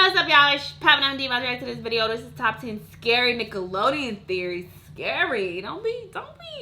What's up, y'all? It's Poppin'. I'm Dee. React to this video. This is top 10 scary Nickelodeon theories. Scary. Don't be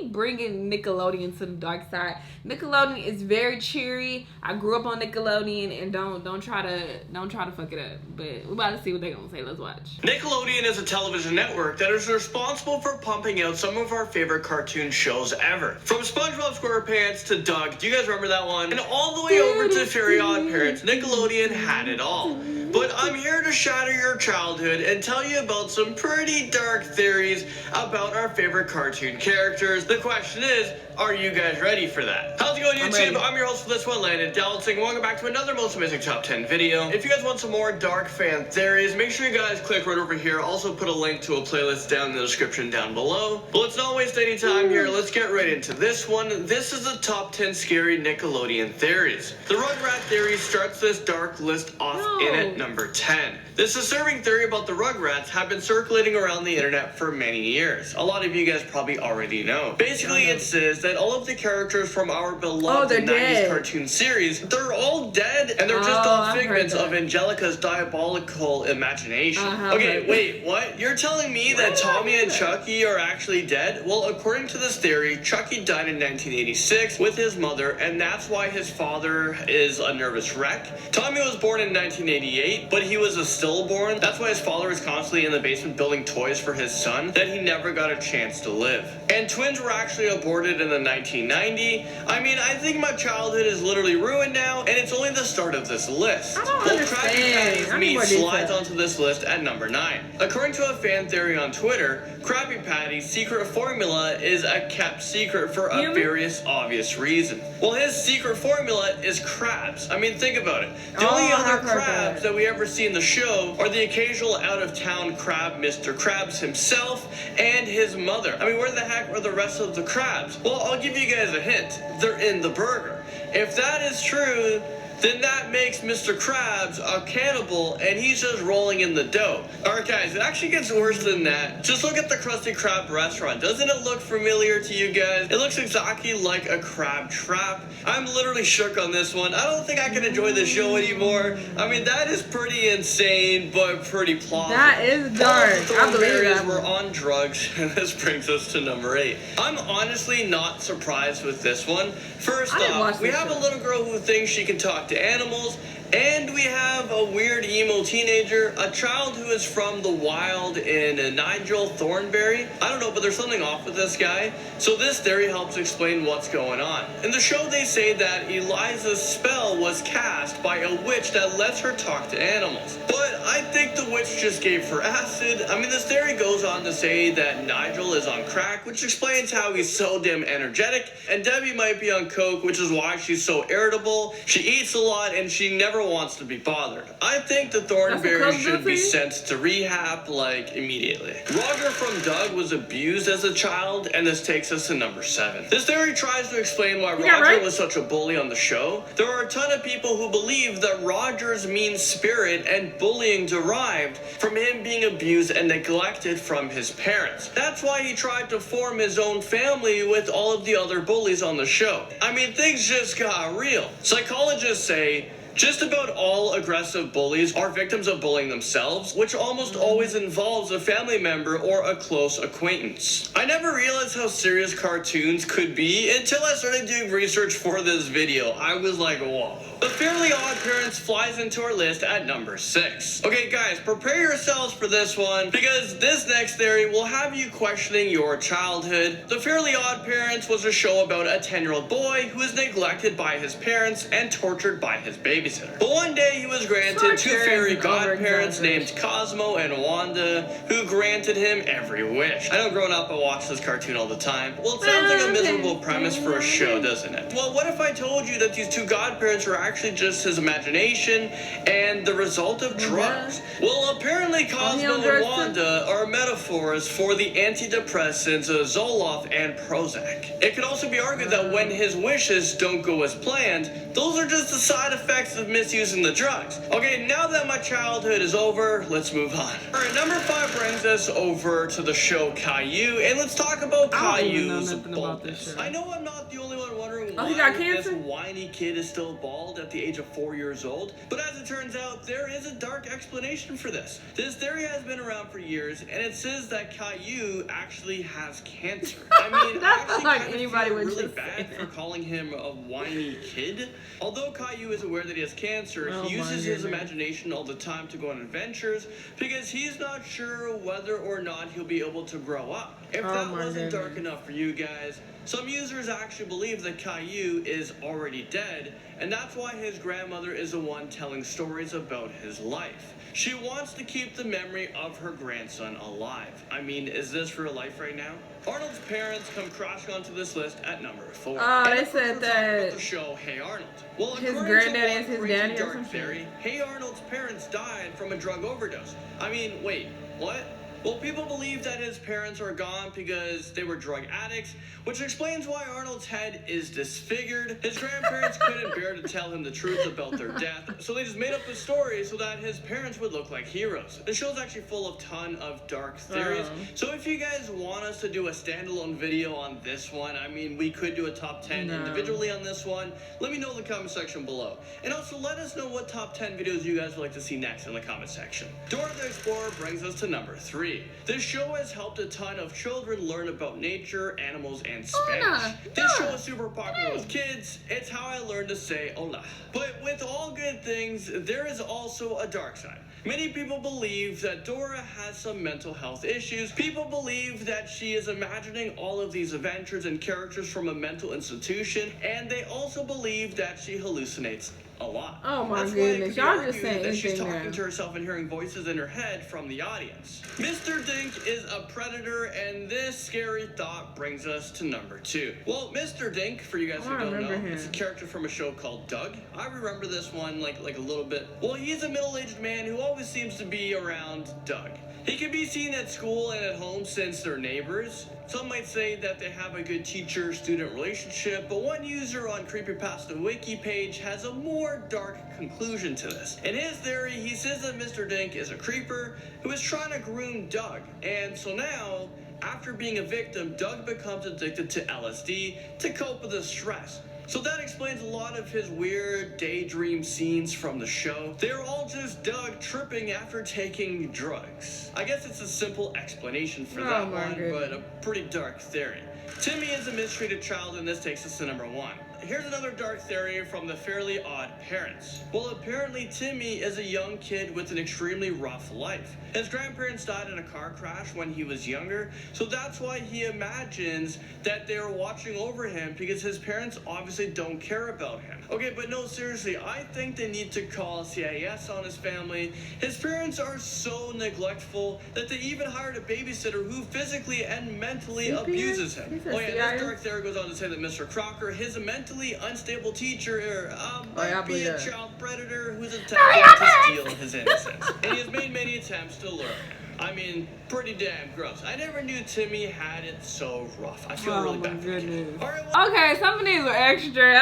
bringing Nickelodeon to the dark side. Nickelodeon is very cheery. I grew up on Nickelodeon, and don't try to fuck it up. But we're about to see what they're gonna say. Let's watch. Nickelodeon is a television network that is responsible for pumping out some of our favorite cartoon shows ever. From SpongeBob SquarePants to Doug, do you guys remember that one? And all the way over to Very Odd Parents, Nickelodeon had it all. But I'm here to shatter your childhood and tell you about some pretty dark theories about our favorite cartoon characters. The question is, are you guys ready for that? How's it going, YouTube? I'm your host for this one, Landon Dalton. Welcome back to another Most Amazing Top 10 video. If you guys want some more dark fan theories, make sure you guys click right over here. Also put a link to a playlist down in the description down below. But let's not waste any time here. Let's get right into this one. This is the top 10 scary Nickelodeon theories. The Rugrats theory starts this dark list off in at number 10. This disturbing theory about the Rugrats have been circulating around the internet for many years. A lot of you guys probably already know. Basically, it says that all of the characters from our beloved 90s cartoon series, they're all dead, and they're just all figments of Angelica's diabolical imagination. Okay, wait, what? You're telling me that Tommy and Chucky are actually dead? Well, according to this theory, Chucky died in 1986 with his mother, and that's why his father is a nervous wreck. Tommy was born in 1988, but he was a stillborn. That's why his father was constantly in the basement building toys for his son, that he never got a chance to live. And twins were actually aborted in the 1990. I mean, I think my childhood is literally ruined now, and it's only the start of this list. Well, Krabby Patty's meat slides onto this list at number 9. According to a fan theory on Twitter, Krabby Patty's secret formula is a kept secret for a very obvious reason. Well, his secret formula is crabs. I mean, think about it. The only other crabs that we ever see in the show are the occasional out-of-town crab, Mr. Krabs himself, and his mother. I mean, where the heck are the rest of the crabs? Well, I'll give you guys a hint. They're in the burger. If that is true, then that makes Mr. Krabs a cannibal, and he's just rolling in the dough. Alright guys, it actually gets worse than that. Just look at the Krusty Krab restaurant. Doesn't it look familiar to you guys? It looks exactly like a crab trap. I'm literally shook on this one. I don't think I can enjoy this show anymore. I mean, that is pretty insane, but pretty plausible. That is dark. I believe that. We're on drugs, and this brings us to number 8. I'm honestly not surprised with this one. First off, we have a little girl who thinks she can talk to animals, and we have a weird emo teenager, a child who is from the wild in Nigel Thornberry. I don't know, but there's something off with this guy. So this theory helps explain what's going on. In the show, they say that Eliza's spell was cast by a witch that lets her talk to animals. But I think the witch just gave her acid. I mean, this theory goes on to say that Nigel is on crack, which explains how he's so damn energetic, and Debbie might be on coke, which is why she's so irritable. She eats a lot, and she never wants to be bothered. I think the Thornberry should be sent to rehab, like, immediately. Roger from Doug was abused as a child, and this takes us to number 7. This theory tries to explain why Roger was such a bully on the show. There are a ton of people who believe that Roger's mean spirit and bullying derived from him being abused and neglected from his parents. That's why he tried to form his own family with all of the other bullies on the show. I mean, things just got real. Psychologists say just about all aggressive bullies are victims of bullying themselves, which almost always involves a family member or a close acquaintance. I never realized how serious cartoons could be until I started doing research for this video. I was like, whoa. The Fairly Odd Parents flies into our list at number 6. Okay guys, prepare yourselves for this one, because this next theory will have you questioning your childhood. The Fairly Odd Parents was a show about a 10-year-old boy who is neglected by his parents and tortured by his babysitter. But one day he was granted 2 fairy godparents named Cosmo and Wanda, who granted him every wish. I know growing up I watched this cartoon all the time. Well, it sounds like a miserable premise for a show, doesn't it? Well, what if I told you that these 2 godparents were actually just his imagination and the result of drugs? Well, apparently Cosmo and Wanda are metaphors for the antidepressants Zoloft and Prozac. It could also be argued that when his wishes don't go as planned, those are just the side effects effects of misusing the drugs. Okay, now that my childhood is over, let's move on. Alright, number 5 brings us over to the show CAILLOU, and let's talk about CAILLOU's baldness. I know I'm not the only one wondering why this whiny kid is still bald at the age of 4 years old, but as it turns out, there is a dark explanation for this. This theory has been around for years, and it says that CAILLOU actually has cancer. I mean, I actually kind of feel really bad for calling him a whiny kid. Although CAILLOU is aware that he has cancer, he uses his imagination all the time to go on adventures because he's not sure whether or not he'll be able to grow up. If that wasn't dark enough for you guys, some users actually believe that CAILLOU is already dead, and that's why his grandmother is the one telling stories about his life. She wants to keep the memory of her grandson alive. I mean, is this real life right now? Arnold's parents come crashing onto this list at number 4. Oh, they said that the show Hey Arnold. Well, his granddaddy is his daddy or something. Theory, Hey Arnold's parents died from a drug overdose. I mean, wait, what? Well, people believe that his parents are gone because they were drug addicts, which explains why Arnold's head is disfigured. His grandparents couldn't bear to tell him the truth about their death, so they just made up a story so that his parents would look like heroes. The show's actually full of a ton of dark theories, so if you guys want us to do a standalone video on this one, I mean, we could do a top 10 individually on this one. Let me know in the comment section below. And also, let us know what top 10 videos you guys would like to see next in the comment section. Dora the Explorer brings us to number 3. This show has helped a ton of children learn about nature, animals, and Spanish. This show is super popular with kids. It's how I learned to say hola. But with all good things, there is also a dark side. Many people believe that Dora has some mental health issues. People believe that she is imagining all of these adventures and characters from a mental institution, and they also believe that she hallucinates a lot. Oh my goodness, y'all just saying that she's talking to herself and hearing voices in her head from the audience. Mr. Dink is a predator, and this scary thought brings us to number 2. Well, Mr. Dink, for you guys who don't know, is a character from a show called Doug. I remember this one like a little bit. Well, he's a middle-aged man who always seems to be around Doug. He can be seen at school and at home since they're neighbors. Some might say that they have a good teacher-student relationship, but one user on Creepypasta Wiki page has a more dark conclusion to this. In his theory, he says that Mr. Dink is a creeper who is trying to groom Doug, and so now, after being a victim, Doug becomes addicted to LSD to cope with the stress. So that explains a lot of his weird daydream scenes from the show. They're all just Doug tripping after taking drugs. I guess it's a simple explanation for that one, but a pretty dark theory. Timmy is a mistreated child, and this takes us to number 1. Here's another dark theory from the Fairly Odd Parents. Well, apparently Timmy is a young kid with an extremely rough life. His grandparents died in a car crash when he was younger, so that's why he imagines that they're watching over him because his parents obviously don't care about him. Okay, but no, seriously, I think they need to call CIS on his family. His parents are so neglectful that they even hired a babysitter who physically and mentally abuses him. Oh yeah, this dark theory goes on to say that Mr. Crocker, his mentally unstable teacher, might be a child predator who's attempting to steal his innocence. And he has made many attempts to lure him. I mean, pretty damn gross. I never knew Timmy had it so rough. I feel really bad for the kid. Okay, some of these were extra.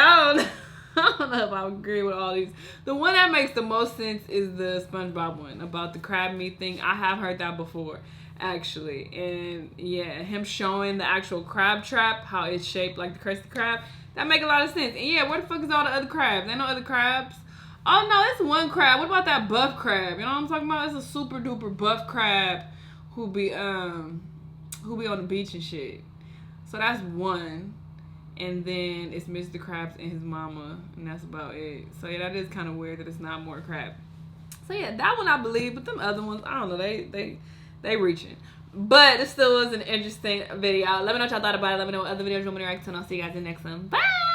I don't know if I agree with all these. The one that makes the most sense is the SpongeBob one about the crab meat thing. I have heard that before, actually. And yeah, him showing the actual crab trap, how it's shaped like the Krusty Krab. That make a lot of sense. And yeah, where the fuck is all the other crabs? Ain't no other crabs. Oh no, it's one crab. What about that buff crab? You know what I'm talking about? It's a super duper buff crab who be on the beach and shit. So that's one. And then it's Mr. Krabs and his mama, and that's about it. So yeah, that is kind of weird that it's not more crab. So yeah, that one I believe, but them other ones, I don't know, they reaching. But it still was an interesting video. Let me know what y'all thought about it. Let me know what other videos you want me to react to, and I'll see you guys in the next one. Bye!